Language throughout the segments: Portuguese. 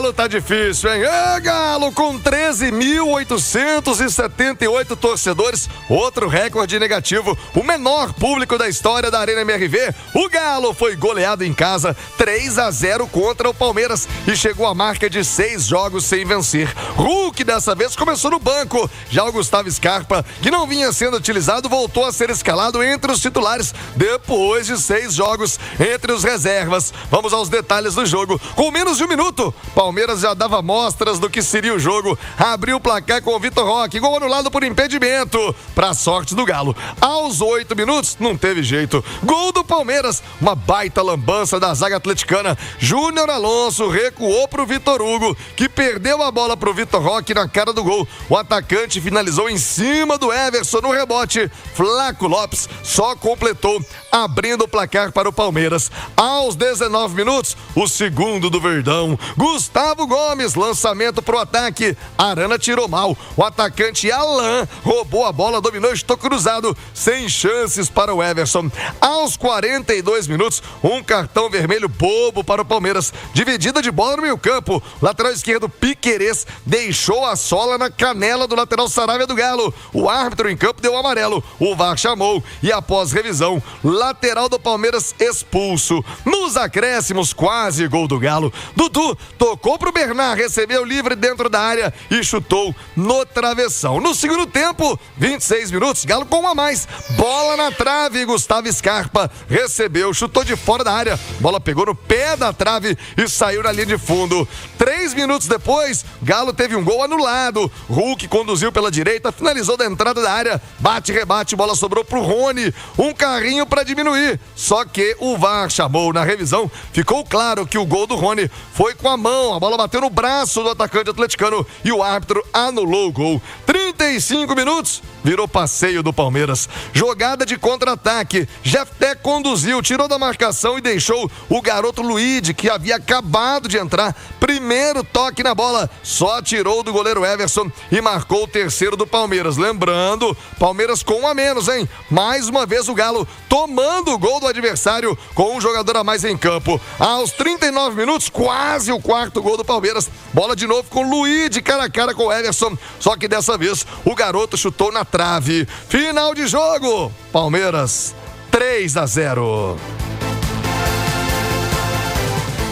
Galo tá difícil, hein? Galo com 13.878 torcedores, outro recorde negativo, o menor público da história da Arena MRV. O Galo foi goleado em casa 3-0 contra o Palmeiras e chegou à marca de 6 jogos sem vencer. Hulk dessa vez começou no banco, já o Gustavo Scarpa, que não vinha sendo utilizado, voltou a ser escalado entre os titulares depois de 6 jogos entre os reservas. Vamos aos detalhes do jogo. Com menos de um minuto, Palmeiras já dava mostras do que seria o jogo. Abriu o placar com o Vitor Roque, gol anulado por impedimento, pra sorte do Galo. Aos 8 minutos, não teve jeito. Gol do Palmeiras, uma baita lambança da zaga atleticana. Júnior Alonso recuou pro Vitor Hugo, que perdeu a bola pro Vitor Roque na cara do gol. O atacante finalizou em cima do Everson no rebote. Flaco Lopes só completou, abrindo o placar para o Palmeiras. Aos 19 minutos, o segundo do Verdão. Gustavo Gomes, lançamento pro ataque. Arana tirou mal. O atacante Alan roubou a bola, dominou e chutou cruzado, sem chances para o Everson. Aos 42 minutos, um cartão vermelho bobo para o Palmeiras. Dividida de bola no meio-campo. Lateral esquerdo Piquerez deixou a sola na canela do lateral Saravia do Galo. O árbitro em campo deu amarelo. O VAR chamou e após revisão, lateral do Palmeiras expulso. Nos acréscimos, quase gol do Galo. Dudu tocou pro Bernard, recebeu livre dentro da área e chutou no travessão. No segundo tempo, 26 minutos, Galo com um a mais. Bola na trave, Gustavo Scarpa recebeu, chutou de fora da área. Bola pegou no pé da trave e saiu na linha de fundo. 3 minutos depois, Galo teve um gol anulado. Hulk conduziu pela direita, finalizou da entrada da área. Bate, rebate, bola sobrou pro Rony. Um carrinho para diminuir. Só que o VAR chamou na revisão. Ficou claro que o gol do Rony foi com a mão. A bola bateu no braço do atacante atleticano e o árbitro anulou o gol. 35 minutos, virou passeio do Palmeiras. Jogada de contra-ataque. Jefté conduziu, tirou da marcação e deixou o garoto Luíde, que havia acabado de entrar. Primeiro toque na bola, só tirou do goleiro Everson e marcou o terceiro do Palmeiras. Lembrando, Palmeiras com um a menos, hein? Mais uma vez o Galo tomando o gol do adversário com um jogador a mais em campo. Aos 39 minutos, quase o quarto gol do Palmeiras. Bola de novo com Luíde, cara a cara com o Everson. Só que dessa vez o garoto chutou na trave. Final de jogo, Palmeiras 3-0.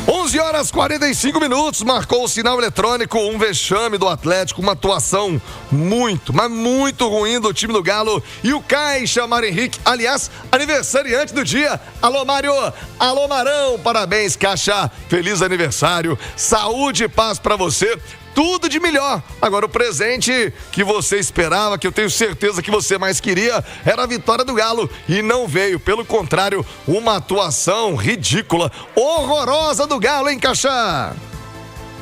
11h45, marcou o sinal eletrônico, um vexame do Atlético, uma atuação muito, mas muito ruim do time do Galo. E o Caixa, Mário Henrique, aliás, aniversariante do dia. Alô, Mário, alô, Marão, parabéns, Caixa, feliz aniversário, saúde e paz pra você. Tudo de melhor. Agora o presente que você esperava, que eu tenho certeza que você mais queria, era a vitória do Galo e não veio. Pelo contrário, uma atuação ridícula, horrorosa do Galo, hein, Cachá?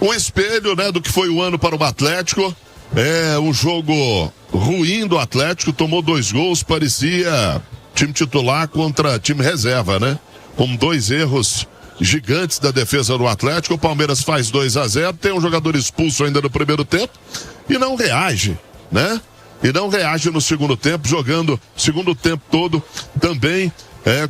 Um espelho, né, do que foi o ano para o Atlético. É um jogo ruim do Atlético, tomou 2 gols, parecia time titular contra time reserva, né? Com 2 erros gigantes da defesa do Atlético. O Palmeiras faz 2-0, tem um jogador expulso ainda no primeiro tempo e não reage, né? E não reage no segundo tempo, jogando segundo tempo todo também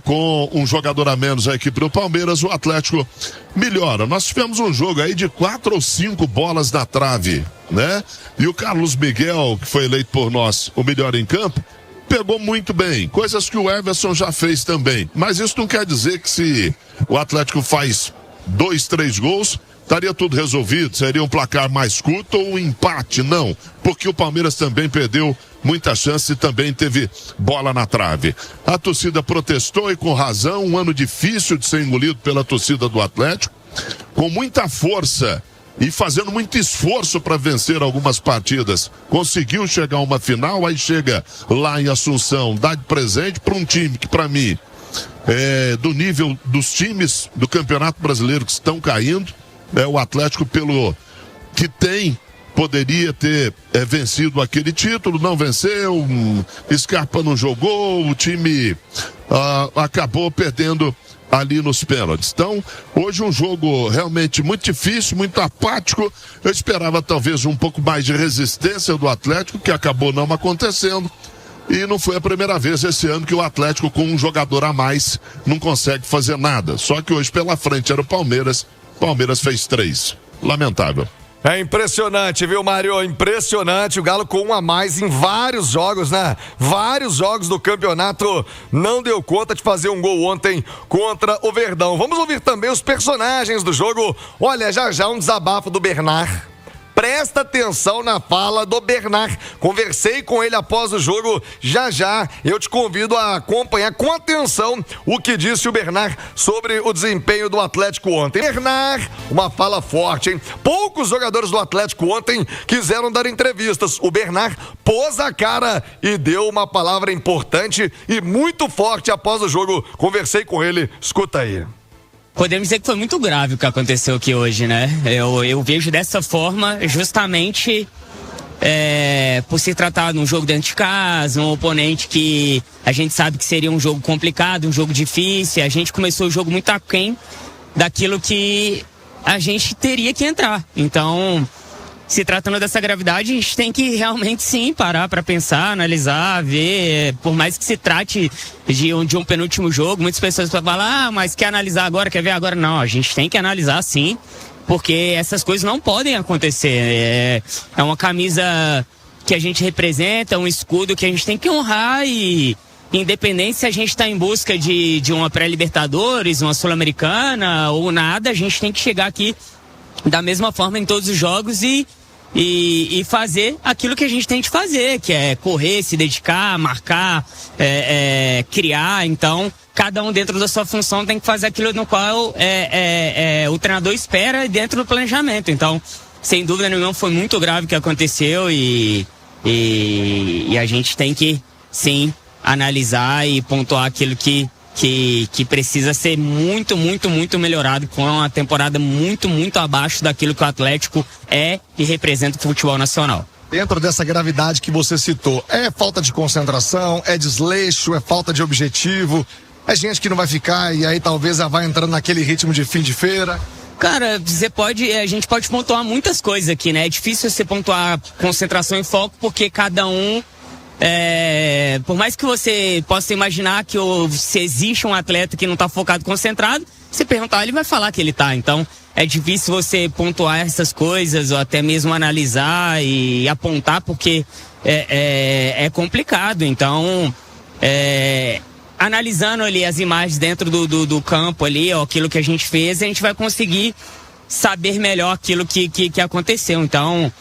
com um jogador a menos a equipe do Palmeiras. O Atlético melhora. Nós tivemos um jogo aí de 4 ou 5 bolas na trave, né? E o Carlos Miguel, que foi eleito por nós o melhor em campo, pegou muito bem, coisas que o Everson já fez também, mas isso não quer dizer que se o Atlético faz 2, 3 gols, estaria tudo resolvido, seria um placar mais curto ou um empate, não, porque o Palmeiras também perdeu muita chance e também teve bola na trave. A torcida protestou e com razão, um ano difícil de ser engolido pela torcida do Atlético, com muita força e fazendo muito esforço para vencer algumas partidas. Conseguiu chegar a uma final, aí chega lá em Assunção, dá de presente para um time que, para mim, do nível dos times do Campeonato Brasileiro que estão caindo, o Atlético, pelo que tem, poderia ter vencido aquele título, não venceu, Scarpa não jogou, o time acabou perdendo ali nos pênaltis. Então, hoje um jogo realmente muito difícil, muito apático. Eu esperava talvez um pouco mais de resistência do Atlético, que acabou não acontecendo. E não foi a primeira vez esse ano que o Atlético, com um jogador a mais, não consegue fazer nada. Só que hoje pela frente era o Palmeiras. O Palmeiras fez 3. lamentável. É impressionante, viu, Mário? Impressionante. O Galo com um a mais em vários jogos, né? Vários jogos do campeonato. Não deu conta de fazer um gol ontem contra o Verdão. Vamos ouvir também os personagens do jogo. Olha, já um desabafo do Bernard. Presta atenção na fala do Bernard. Conversei com ele após o jogo. Já eu te convido a acompanhar com atenção o que disse o Bernard sobre o desempenho do Atlético ontem. Bernard, uma fala forte, hein? Poucos jogadores do Atlético ontem quiseram dar entrevistas. O Bernard pôs a cara e deu uma palavra importante e muito forte após o jogo. Conversei com ele. Escuta aí. Podemos dizer que foi muito grave o que aconteceu aqui hoje, né? Eu vejo dessa forma justamente por se tratar de um jogo dentro de casa, um oponente que a gente sabe que seria um jogo complicado, um jogo difícil. A gente começou o jogo muito aquém daquilo que a gente teria que entrar. Então, se tratando dessa gravidade, a gente tem que realmente sim parar para pensar, analisar, ver. Por mais que se trate de um penúltimo jogo, muitas pessoas falam, mas quer analisar agora, quer ver agora? Não, a gente tem que analisar sim, porque essas coisas não podem acontecer. É uma camisa que a gente representa, um escudo que a gente tem que honrar e, independente se a gente está em busca de uma pré-Libertadores, uma Sul-Americana ou nada, a gente tem que chegar aqui da mesma forma em todos os jogos e fazer aquilo que a gente tem de fazer, que é correr, se dedicar, marcar, criar. Então, cada um dentro da sua função tem que fazer aquilo no qual o treinador espera dentro do planejamento. Então, sem dúvida nenhuma, foi muito grave o que aconteceu e a gente tem que, sim, analisar e pontuar aquilo que precisa ser muito, muito, muito melhorado, com uma temporada muito, muito abaixo daquilo que o Atlético é e representa o futebol nacional. Dentro dessa gravidade que você citou, é falta de concentração, é desleixo, é falta de objetivo, é gente que não vai ficar e aí talvez já vai entrando naquele ritmo de fim de feira? Cara, a gente pode pontuar muitas coisas aqui, né? É difícil você pontuar concentração e foco porque cada um... por mais que você possa imaginar que se existe um atleta que não está focado, concentrado, se perguntar, ele vai falar que ele está. Então, é difícil você pontuar essas coisas ou até mesmo analisar e apontar, porque é complicado. Então, analisando ali as imagens dentro do campo ali, ó, aquilo que a gente fez, a gente vai conseguir saber melhor aquilo que aconteceu. Então,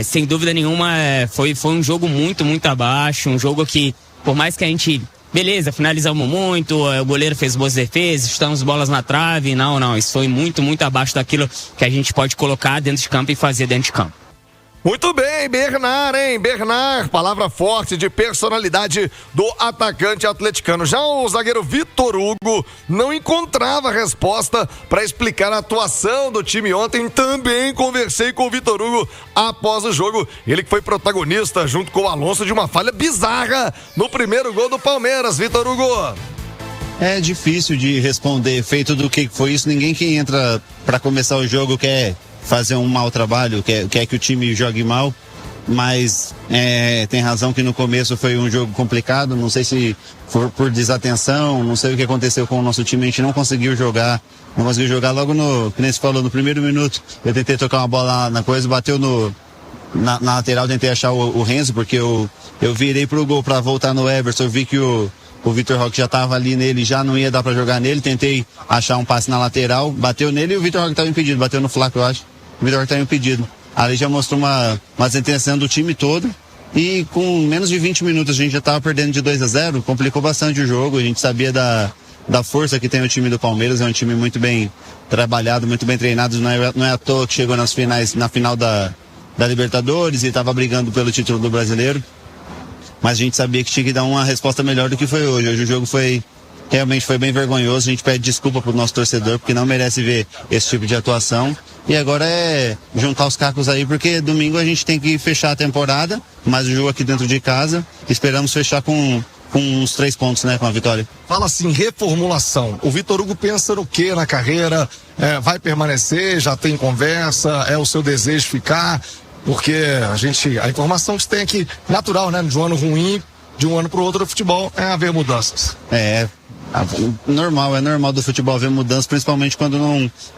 sem dúvida nenhuma, foi um jogo muito, muito abaixo, um jogo que, por mais que a gente, beleza, finalizamos muito, o goleiro fez boas defesas, estamos bolas na trave, não, isso foi muito, muito abaixo daquilo que a gente pode colocar dentro de campo e fazer dentro de campo. Muito bem, Bernard, hein? Bernard, palavra forte de personalidade do atacante atleticano. Já o zagueiro Vitor Hugo não encontrava resposta para explicar a atuação do time ontem. Também conversei com o Vitor Hugo após o jogo. Ele que foi protagonista, junto com o Alonso, de uma falha bizarra no primeiro gol do Palmeiras. Vitor Hugo. É difícil de responder, feito do que foi isso. Ninguém que entra para começar o jogo quer fazer um mau trabalho, quer que o time jogue mal, mas tem razão que no começo foi um jogo complicado, não sei se por desatenção, não sei o que aconteceu com o nosso time, a gente não conseguiu jogar logo que nem se falou, no primeiro minuto. Eu tentei tocar uma bola na coisa, bateu na lateral, tentei achar o Renzo, porque eu virei pro gol para voltar no Everson, eu vi que o Vitor Roque já estava ali nele, já não ia dar para jogar nele, tentei achar um passe na lateral, bateu nele e o Vitor Roque estava impedido, bateu no Flaco, eu acho. O Vitor Roque estava impedido. Ali já mostrou uma desatenção do time todo e com menos de 20 minutos a gente já estava perdendo de 2-0, complicou bastante o jogo, a gente sabia da força que tem o time do Palmeiras, é um time muito bem trabalhado, muito bem treinado, não é à toa que chegou na final da Libertadores e estava brigando pelo título do Brasileiro. Mas a gente sabia que tinha que dar uma resposta melhor do que foi hoje. Hoje o jogo realmente foi bem vergonhoso. A gente pede desculpa pro nosso torcedor, porque não merece ver esse tipo de atuação. E agora é juntar os cacos aí, porque domingo a gente tem que fechar a temporada, mas o jogo aqui dentro de casa, esperamos fechar com uns 3 pontos, né, com a vitória. Fala assim, reformulação. O Vitor Hugo pensa no que na carreira? Vai permanecer? Já tem conversa? É o seu desejo ficar? Porque a informação que você tem aqui, natural, né? De um ano ruim, de um ano para o outro, o futebol é haver mudanças. É normal do futebol ver mudanças, principalmente quando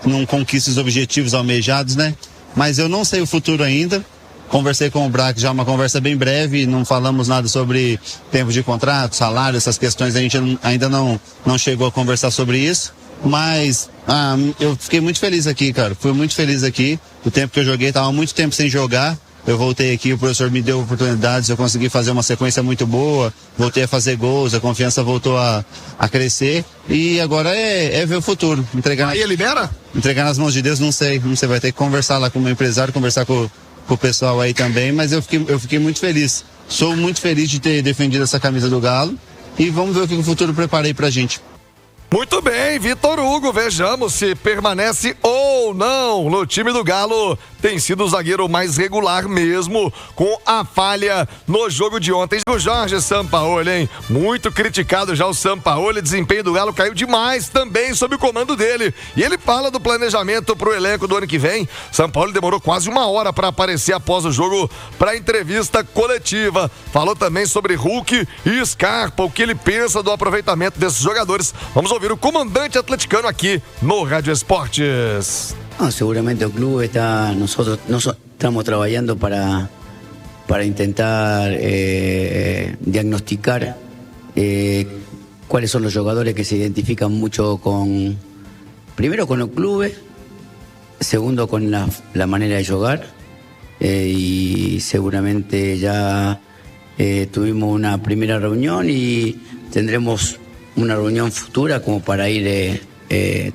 não conquista os objetivos almejados, né? Mas eu não sei o futuro ainda. Conversei com o Braque, já uma conversa bem breve, não falamos nada sobre tempo de contrato, salário, essas questões, a gente ainda não chegou a conversar sobre isso. Mas eu fiquei muito feliz aqui, cara. Fui muito feliz aqui. O tempo que eu joguei, tava muito tempo sem jogar. Eu voltei aqui, o professor me deu oportunidades, eu consegui fazer uma sequência muito boa, voltei a fazer gols, a confiança voltou a crescer. E agora é ver o futuro. Aí libera? Entregar nas mãos de Deus, não sei. Vai ter que conversar lá com o meu empresário, conversar com o pessoal aí também, mas eu fiquei muito feliz. Sou muito feliz de ter defendido essa camisa do Galo. E vamos ver o que o futuro prepara aí pra gente. Muito bem, Vitor Hugo, vejamos se permanece ou não no time do Galo. Tem sido o zagueiro mais regular mesmo, com a falha no jogo de ontem. O Jorge Sampaoli, hein? Muito criticado já o Sampaoli, desempenho do Galo caiu demais também sob o comando dele. E ele fala do planejamento pro elenco do ano que vem. Sampaoli demorou quase 1 hora para aparecer após o jogo para entrevista coletiva. Falou também sobre Hulk e Scarpa, o que ele pensa do aproveitamento desses jogadores. Vamos ouvir o comandante atleticano aqui no Rádio Esportes. Seguramente el club nosotros estamos trabajando para intentar diagnosticar cuáles son los jugadores que se identifican mucho primero con el club, segundo con la manera de jugar, y seguramente ya tuvimos una primera reunión y tendremos una reunión futura como para ir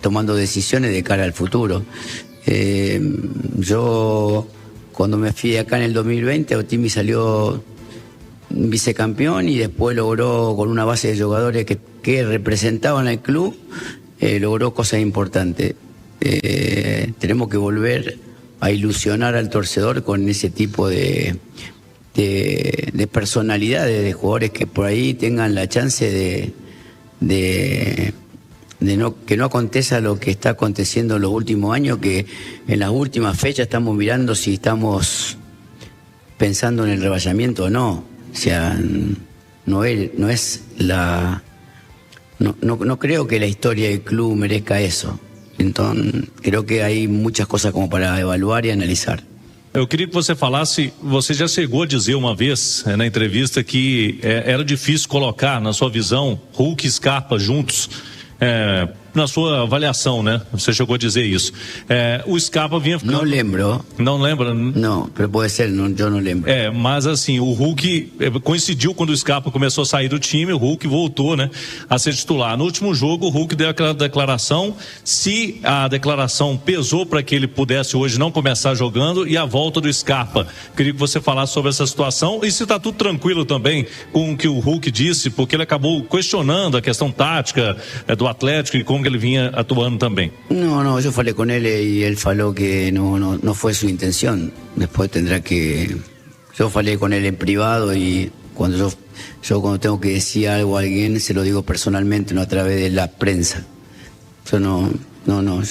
tomando decisiones de cara al futuro. Yo cuando me fui de acá en el 2020, Otimi salió vicecampeón y después logró, con una base de jugadores que representaban al club, logró cosas importantes. Tenemos que volver a ilusionar al torcedor con ese tipo de personalidades, de jugadores que por ahí tengan la chance que no acontezca lo que está aconteciendo en los últimos años, que en las últimas fechas estamos mirando si estamos pensando en el rebañamiento o no. O sea, no creo que la historia del club merezca eso. Entonces, creo que hay muchas cosas como para evaluar e analisar. Eu queria que você falasse, você já chegou a dizer uma vez na entrevista que era difícil colocar, na sua visão, Hulk e Scarpa juntos, na sua avaliação, né? Você chegou a dizer isso. O Scarpa vinha ficando... Não lembro. Não lembra? Não, pode ser, eu não lembro. Mas assim, o Hulk coincidiu quando o Scarpa começou a sair do time, o Hulk voltou, né, a ser titular. No último jogo, o Hulk deu aquela declaração, se a declaração pesou para que ele pudesse hoje não começar jogando, e a volta do Scarpa. Queria que você falasse sobre essa situação e se está tudo tranquilo também com o que o Hulk disse, porque ele acabou questionando a questão tática do Atlético e como ele vinha atuando também. No, yo falé con él y él faló que no fue su intención. Después tendrá que... Yo falé con él en privado y cuando yo cuando tengo que decir algo a alguien se lo digo personalmente, no a través de la prensa. Yo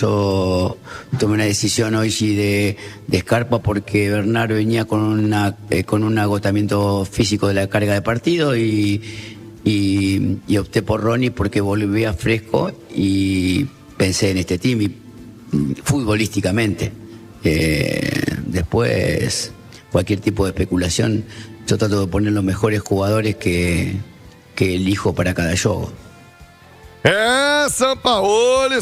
yo tomé una decisión hoy de Scarpa porque Bernardo venía con un agotamiento físico de la carga de partido y opté por Ronnie porque volvía fresco y pensé en este team y futbolísticamente. Después, cualquier tipo de especulación, yo trato de poner los mejores jugadores que elijo para cada juego. Sampaoli,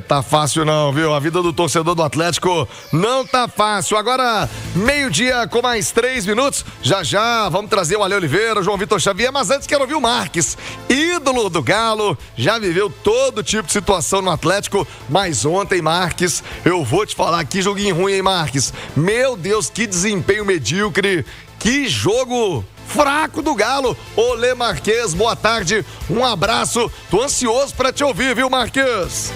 tá fácil não, viu? A vida do torcedor do Atlético não tá fácil. Agora, 12:00 com mais 3 minutos. Já, vamos trazer o Ale Oliveira, o João Vitor Xavier, mas antes quero ouvir o Marques, ídolo do Galo, já viveu todo tipo de situação no Atlético, mas ontem, Marques, eu vou te falar, que joguinho ruim, hein, Marques? Meu Deus, que desempenho medíocre, que jogo fraco do Galo. Olê Marques, boa tarde, um abraço, tô ansioso pra te ouvir, viu, Marques?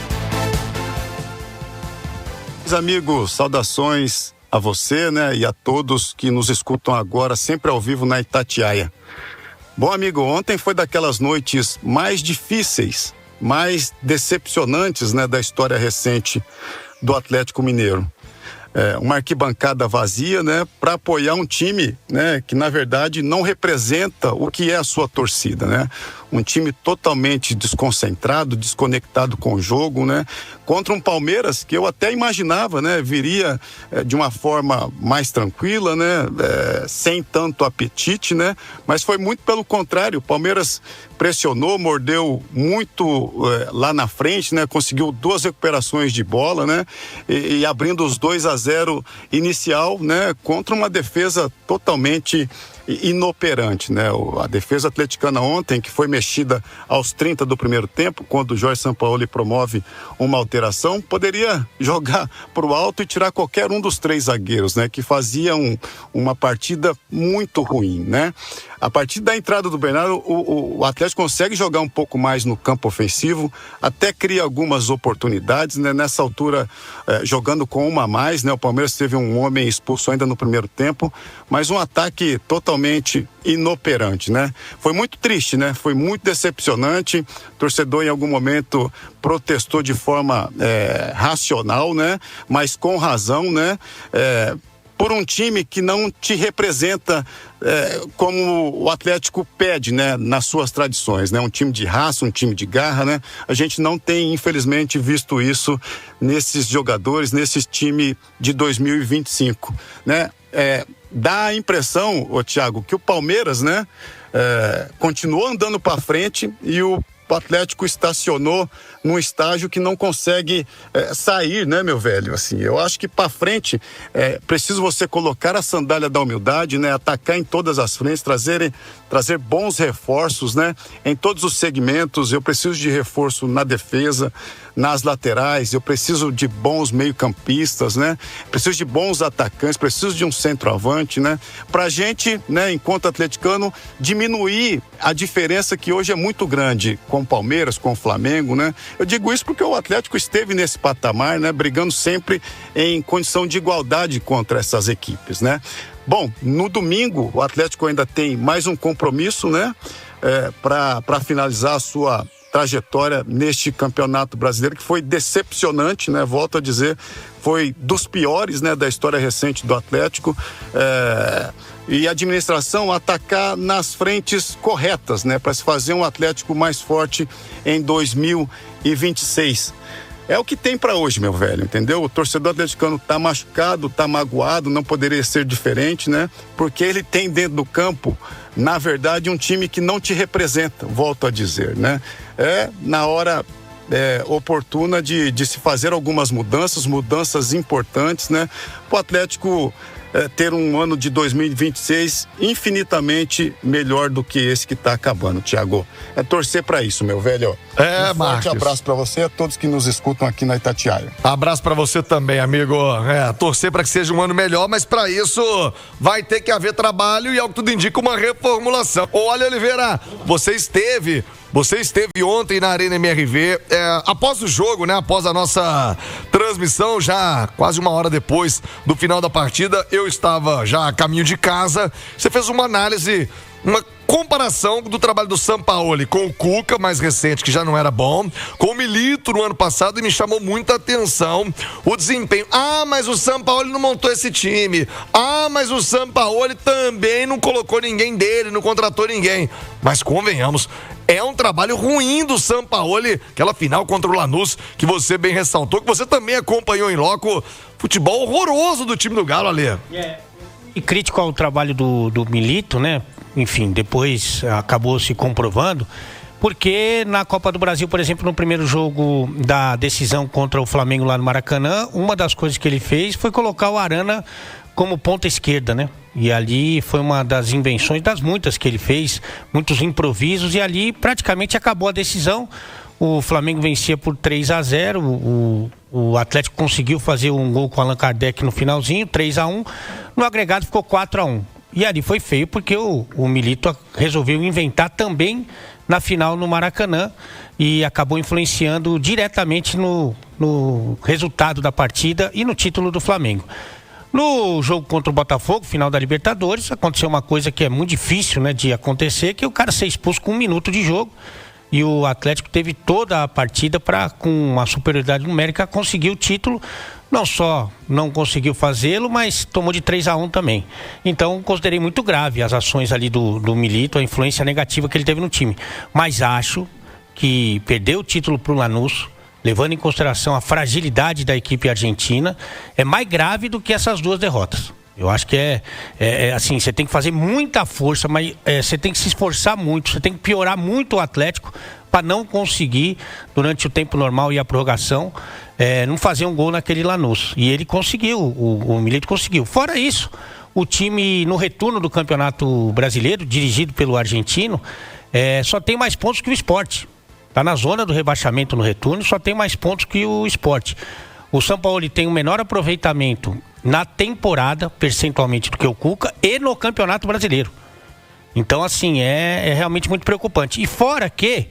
Amigos, saudações a você, né, e a todos que nos escutam agora, sempre ao vivo na Itatiaia. Bom, amigo, ontem foi daquelas noites mais difíceis, mais decepcionantes, né, da história recente do Atlético Mineiro. Uma arquibancada vazia, né, para apoiar um time, né, que na verdade não representa o que é a sua torcida, né? Um time totalmente desconcentrado, desconectado com o jogo, né? Contra um Palmeiras que eu até imaginava, né? Viria de uma forma mais tranquila, né? Sem tanto apetite, né? Mas foi muito pelo contrário. O Palmeiras pressionou, mordeu muito lá na frente, né? Conseguiu 2 recuperações de bola, né? E abrindo os 2-0 inicial, né? Contra uma defesa totalmente inoperante, né? A defesa atleticana ontem, que foi mexida aos 30 do primeiro tempo, quando o Jorge Sampaoli promove uma alteração, poderia jogar pro alto e tirar qualquer um dos 3 zagueiros, né? Que faziam uma partida muito ruim, né? A partir da entrada do Bernardo, o Atlético consegue jogar um pouco mais no campo ofensivo, até cria algumas oportunidades, né? Nessa altura, jogando com uma a mais, né? O Palmeiras teve um homem expulso ainda no primeiro tempo, mas um ataque totalmente inoperante, né? Foi muito triste, né? Foi muito decepcionante. O torcedor, em algum momento, protestou de forma racional, né? Mas com razão, né? Por um time que não te representa como o Atlético pede, né, nas suas tradições, né, um time de raça, um time de garra, né, a gente não tem, infelizmente, visto isso nesses jogadores, nesse time de 2025, né, dá a impressão, Thiago, que o Palmeiras, né, continuou andando para frente e o Atlético estacionou num estágio que não consegue sair, né, meu velho? Assim, eu acho que para frente preciso você colocar a sandália da humildade, né, atacar em todas as frentes, trazer bons reforços, né, em todos os segmentos. Eu preciso de reforço na defesa, nas laterais, eu preciso de bons meio-campistas, né? Preciso de bons atacantes, preciso de um centroavante, né? Pra gente, né, enquanto atleticano, diminuir a diferença que hoje é muito grande com o Palmeiras, com o Flamengo, né? Eu digo isso porque o Atlético esteve nesse patamar, né? Brigando sempre em condição de igualdade contra essas equipes, né? Bom, no domingo o Atlético ainda tem mais um compromisso, né? Para finalizar a sua trajetória neste campeonato brasileiro, que foi decepcionante, né? Volto a dizer, foi dos piores, né, da história recente do Atlético, e a administração atacar nas frentes corretas, né, para se fazer um Atlético mais forte em 2026. É o que tem para hoje, meu velho, entendeu? O torcedor atleticano tá machucado, tá magoado, não poderia ser diferente, né? Porque ele tem dentro do campo, na verdade, um time que não te representa, volto a dizer, né? Na hora oportuna de se fazer algumas mudanças importantes, né? O Atlético ter um ano de 2026 infinitamente melhor do que esse que tá acabando, Thiago. É torcer pra isso, meu velho. Um forte abraço pra você e a todos que nos escutam aqui na Itatiaia. Abraço pra você também, amigo. Torcer pra que seja um ano melhor, mas pra isso vai ter que haver trabalho e, ao que tudo indica, uma reformulação. Olha, Oliveira, você esteve ontem na Arena MRV, após o jogo, né? Após a nossa transmissão, já quase uma hora depois do final da partida, eu estava já a caminho de casa. Você fez uma análise, uma comparação do trabalho do Sampaoli com o Cuca, mais recente, que já não era bom, com o Milito no ano passado, e me chamou muita atenção o desempenho. Mas o Sampaoli não montou esse time. Mas o Sampaoli também não colocou ninguém dele, não contratou ninguém. Mas convenhamos, é um trabalho ruim do Sampaoli, aquela final contra o Lanús, que você bem ressaltou, que você também acompanhou em loco. Futebol horroroso do time do Galo, Alê. E crítico ao trabalho do Milito, né? Enfim, depois acabou se comprovando, porque na Copa do Brasil, por exemplo, no primeiro jogo da decisão contra o Flamengo lá no Maracanã, uma das coisas que ele fez foi colocar o Arana como ponta esquerda, né? E ali foi uma das invenções, das muitas que ele fez, muitos improvisos, e ali praticamente acabou a decisão. O Flamengo vencia por 3-0, o Atlético conseguiu fazer um gol com o Allan Kardec no finalzinho, 3-1, no agregado ficou 4-1. E ali foi feio porque o Milito resolveu inventar também na final no Maracanã e acabou influenciando diretamente no resultado da partida e no título do Flamengo. No jogo contra o Botafogo, final da Libertadores, aconteceu uma coisa que é muito difícil, né, de acontecer, que o cara ser expulso com 1 minuto de jogo. E o Atlético teve toda a partida para, com uma superioridade numérica, conseguir o título não só não conseguiu fazê-lo, mas tomou de 3-1 também. Então, considerei muito grave as ações ali do Milito, a influência negativa que ele teve no time. Mas acho que perder o título para o Lanús, levando em consideração a fragilidade da equipe argentina, é mais grave do que essas duas derrotas. Eu acho que assim, você tem que fazer muita força, mas você tem que se esforçar muito, você tem que piorar muito o Atlético para não conseguir, durante o tempo normal e a prorrogação, não fazer um gol naquele Lanús. E ele conseguiu, o Milito conseguiu. Fora isso, o time no retorno do Campeonato Brasileiro, dirigido pelo argentino, só tem mais pontos que o Sport. Está na zona do rebaixamento no retorno, só tem mais pontos que o Sport. O Sampaoli tem o menor aproveitamento na temporada, percentualmente, do que o Cuca, e no Campeonato Brasileiro. Então, assim, é realmente muito preocupante. E fora que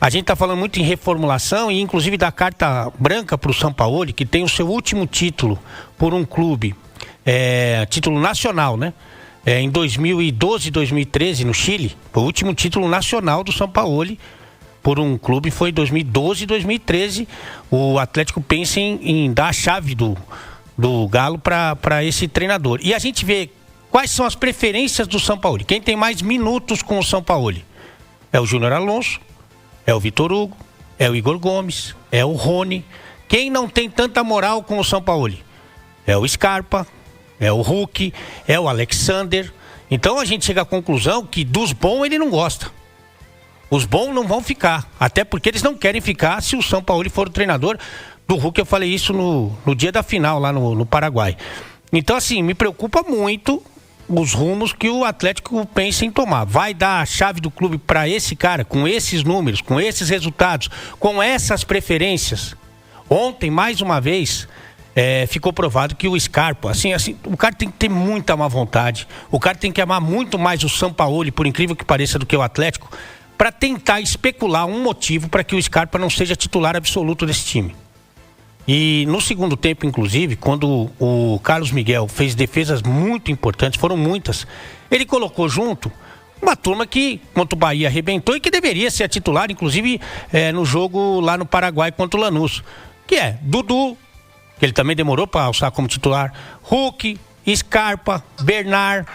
a gente está falando muito em reformulação e inclusive da carta branca para o Sampaoli, que tem o seu último título por um clube, título nacional, né? Em 2012 e 2013 no Chile, foi o último título nacional do Sampaoli por um clube, foi em 2012 e 2013. O Atlético pensa em dar a chave do Galo para esse treinador. E a gente vê quais são as preferências do Sampaoli. Quem tem mais minutos com o Sampaoli? É o Júnior Alonso, é o Vitor Hugo, é o Igor Gomes, é o Rony. Quem não tem tanta moral com o Sampaoli? É o Scarpa, é o Hulk, é o Alexander. Então a gente chega à conclusão que dos bons ele não gosta. Os bons não vão ficar, até porque eles não querem ficar se o Sampaoli for o treinador do Hulk. Eu falei isso no dia da final lá no Paraguai. Então, assim, me preocupa muito os rumos que o Atlético pensa em tomar. Vai dar a chave do clube para esse cara, com esses números, com esses resultados, com essas preferências? Ontem, mais uma vez, ficou provado que o Scarpa, assim, o cara tem que ter muita má vontade, o cara tem que amar muito mais o Sampaoli, por incrível que pareça, do que o Atlético, para tentar especular um motivo para que o Scarpa não seja titular absoluto desse time. E no segundo tempo, inclusive, quando o Carlos Miguel fez defesas muito importantes, foram muitas, ele colocou junto uma turma que, contra o Bahia, arrebentou e que deveria ser a titular, inclusive no jogo lá no Paraguai contra o Lanús, que é Dudu, que ele também demorou para alçar como titular, Hulk, Scarpa, Bernard,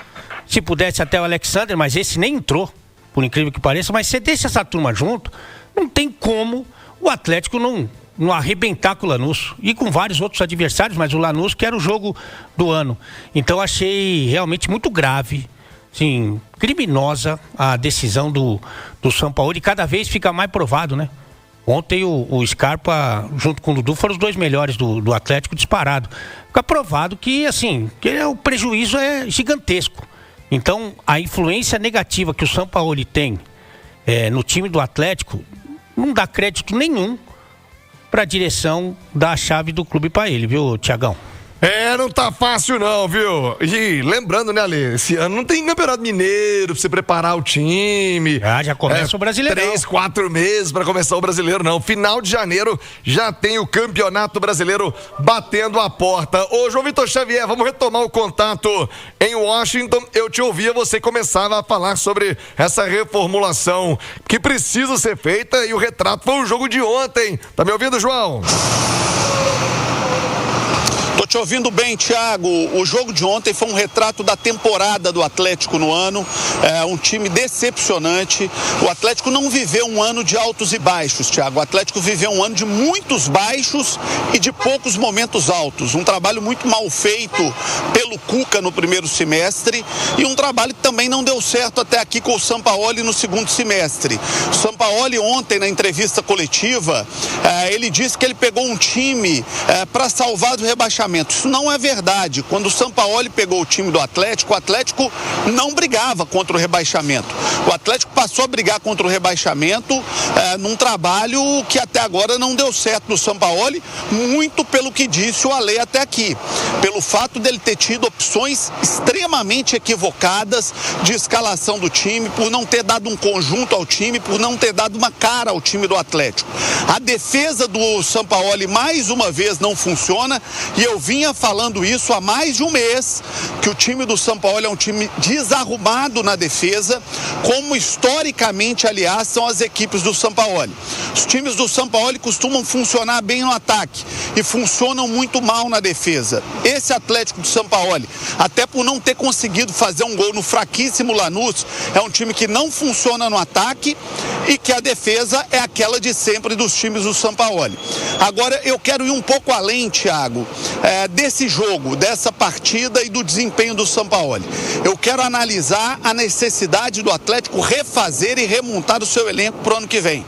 se pudesse até o Alexander, mas esse nem entrou, por incrível que pareça. Mas você deixa essa turma junto, não tem como o Atlético não arrebentar com o Lanús e com vários outros adversários, mas o Lanús que era o jogo do ano. Então achei realmente muito grave, sim, criminosa a decisão do Sampaoli, e cada vez fica mais provado, né? Ontem o Scarpa junto com o Dudu foram os dois melhores do Atlético disparado. Fica provado que, assim, o prejuízo é gigantesco. Então, a influência negativa que o Sampaoli tem no time do Atlético não dá crédito nenhum para a direção dar a chave do clube para ele, viu, Tiagão? Não tá fácil não, viu? E lembrando, né, Ale, esse ano não tem Campeonato Mineiro pra você preparar o time. Já começa o Brasileirão. 3, 4 meses pra começar o Brasileiro, não. Final de janeiro já tem o Campeonato Brasileiro batendo a porta. Ô, João Vitor Xavier, vamos retomar o contato em Washington. Eu te ouvia, você começava a falar sobre essa reformulação que precisa ser feita e o retrato foi o jogo de ontem. Tá me ouvindo, João? Tô te ouvindo bem, Thiago. O jogo de ontem foi um retrato da temporada do Atlético no ano. Um time decepcionante. O Atlético não viveu um ano de altos e baixos, Thiago. O Atlético viveu um ano de muitos baixos e de poucos momentos altos. Um trabalho muito mal feito pelo Cuca no primeiro semestre e um trabalho que também não deu certo até aqui com o Sampaoli no segundo semestre. O Sampaoli ontem, na entrevista coletiva, ele disse que ele pegou um time para salvar do rebaixamento. Isso não é verdade. Quando o Sampaoli pegou o time do Atlético, o Atlético não brigava contra o rebaixamento. O Atlético passou a brigar contra o rebaixamento num trabalho que até agora não deu certo no Sampaoli, muito pelo que disse o Ale até aqui. Pelo fato dele ter tido opções extremamente equivocadas de escalação do time, por não ter dado um conjunto ao time, por não ter dado uma cara ao time do Atlético. A defesa do Sampaoli mais uma vez não funciona e eu vinha falando isso há mais de um mês, que o time do Sampaoli é um time desarrumado na defesa, como historicamente, aliás, são as equipes do Sampaoli. Os times do Sampaoli Sampaoli costumam funcionar bem no ataque e funcionam muito mal na defesa. Esse Atlético do Sampaoli, até por não ter conseguido fazer um gol no fraquíssimo Lanús, é um time que não funciona no ataque e que a defesa é aquela de sempre dos times do Sampaoli. Agora, eu quero ir um pouco além, Thiago, desse jogo, dessa partida e do desempenho do Sampaoli. Eu quero analisar a necessidade do Atlético refazer e remontar o seu elenco para o ano que vem.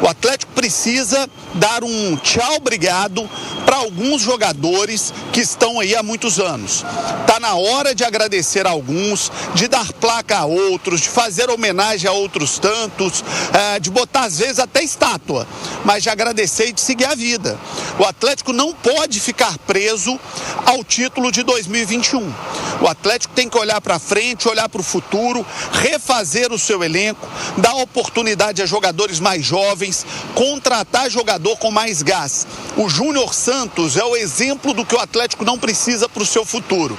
O Atlético precisa dar um tchau, obrigado para alguns jogadores que estão aí há muitos anos. Está na hora de agradecer a alguns, de dar placa a outros, de fazer homenagem a outros tantos, de botar às vezes até estátua, mas de agradecer e de seguir a vida. O Atlético não pode ficar preso ao título de 2021. O Atlético tem que olhar para frente, olhar para o futuro, refazer o seu elenco, dar oportunidade a jogadores mais jovens, contratar jogador com mais gás. O Júnior Santos é o exemplo do que o Atlético não precisa para o seu futuro.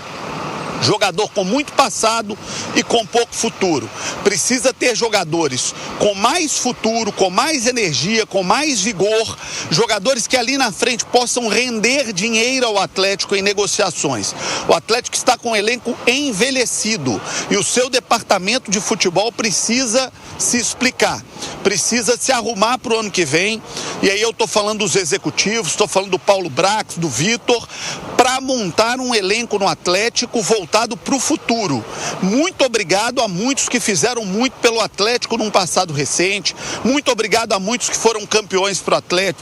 Jogador com muito passado e com pouco futuro. Precisa ter jogadores com mais futuro, com mais energia, com mais vigor, jogadores que ali na frente possam render dinheiro ao Atlético em negociações. O Atlético está com um elenco envelhecido e o seu departamento de futebol precisa se explicar, precisa se arrumar para o ano que vem. E aí eu estou falando dos executivos, estou falando do Paulo Brax, do Vitor, para montar um elenco no Atlético voltado para o futuro. Muito obrigado a muitos que fizeram muito pelo Atlético num passado recente, muito obrigado a muitos que foram campeões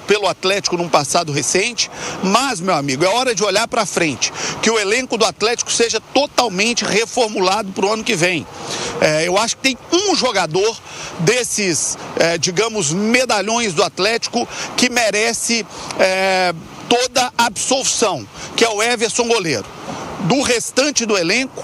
pelo Atlético num passado recente, mas, meu amigo, é hora de olhar para frente, que o elenco do Atlético seja totalmente reformulado para o ano que vem. Eu acho que tem um jogador desses, digamos, medalhões do Atlético que merece toda a absolvição, que é o Everson goleiro. Do restante do elenco,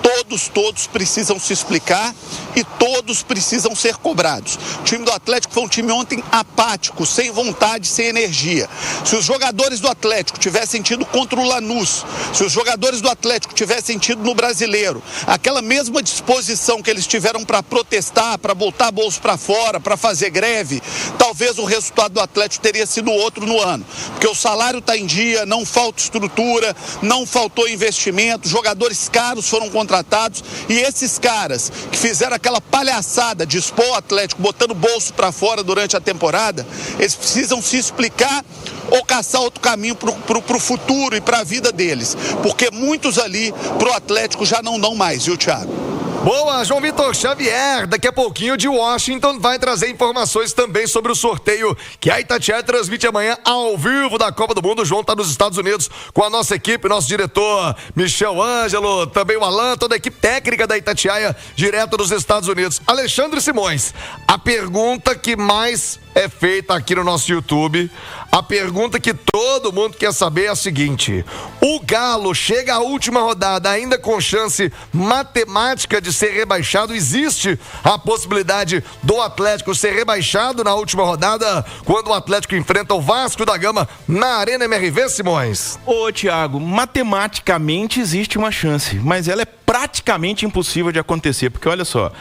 todos precisam se explicar e todos precisam ser cobrados. O time do Atlético foi um time ontem apático, sem vontade, sem energia. Se os jogadores do Atlético tivessem tido contra o Lanús, se os jogadores do Atlético tivessem tido no Brasileiro aquela mesma disposição que eles tiveram para protestar, para botar bolso para fora, para fazer greve, talvez o resultado do Atlético teria sido outro no ano. Porque o salário está em dia, não falta estrutura, não faltou investimento, jogadores caros foram contratados e esses caras que fizeram aquela palhaçada de expor o Atlético botando bolso para fora durante a temporada, eles precisam se explicar ou caçar outro caminho pro futuro e para a vida deles, porque muitos ali pro Atlético já não dão mais, viu, Thiago? Boa, João Vitor Xavier, daqui a pouquinho de Washington vai trazer informações também sobre o sorteio que a Itatiaia transmite amanhã ao vivo da Copa do Mundo. O João está nos Estados Unidos com a nossa equipe, nosso diretor Michel Ângelo, também o Alan, toda a equipe técnica da Itatiaia, direto dos Estados Unidos. Alexandre Simões, a pergunta que mais é feita aqui no nosso YouTube, a pergunta que todo mundo quer saber é a seguinte: o Galo chega à última rodada ainda com chance matemática de ser rebaixado? Existe a possibilidade do Atlético ser rebaixado na última rodada quando o Atlético enfrenta o Vasco da Gama na Arena MRV, Simões? Ô, Thiago, matematicamente existe uma chance, mas ela é praticamente impossível de acontecer, porque olha só,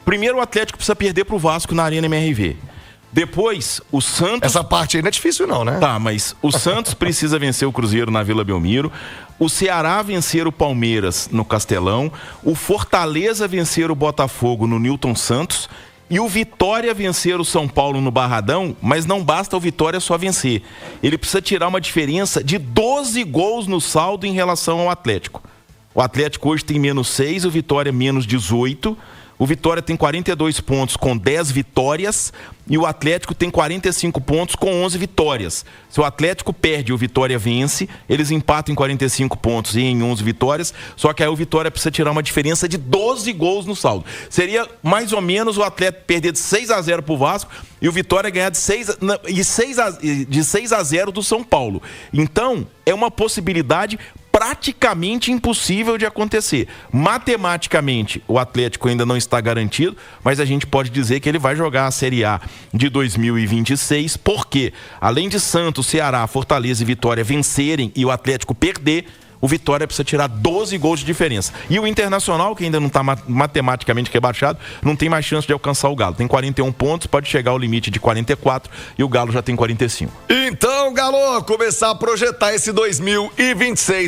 primeiro o Atlético precisa perder pro Vasco na Arena MRV. Depois, o Santos... Essa parte aí não é difícil não, né? Tá, mas o Santos precisa vencer o Cruzeiro na Vila Belmiro, o Ceará vencer o Palmeiras no Castelão, o Fortaleza vencer o Botafogo no Newton Santos e o Vitória vencer o São Paulo no Barradão, mas não basta o Vitória só vencer. Ele precisa tirar uma diferença de 12 gols no saldo em relação ao Atlético. O Atlético hoje tem -6, o Vitória -18. O Vitória tem 42 pontos com 10 vitórias e o Atlético tem 45 pontos com 11 vitórias. Se o Atlético perde e o Vitória vence, eles empatam em 45 pontos e em 11 vitórias, só que aí o Vitória precisa tirar uma diferença de 12 gols no saldo. Seria mais ou menos o Atlético perder de 6-0 pro Vasco e o Vitória ganhar de 6-0 do São Paulo. Então, é uma possibilidade praticamente impossível de acontecer. Matematicamente, o Atlético ainda não está garantido, mas a gente pode dizer que ele vai jogar a Série A de 2026, porque além de Santos, Ceará, Fortaleza e Vitória vencerem e o Atlético perder, o Vitória precisa tirar 12 gols de diferença. E o Internacional, que ainda não está matematicamente rebaixado, não tem mais chance de alcançar o Galo. Tem 41 pontos, pode chegar ao limite de 44 e o Galo já tem 45. Então, Galo, começar a projetar esse 2026.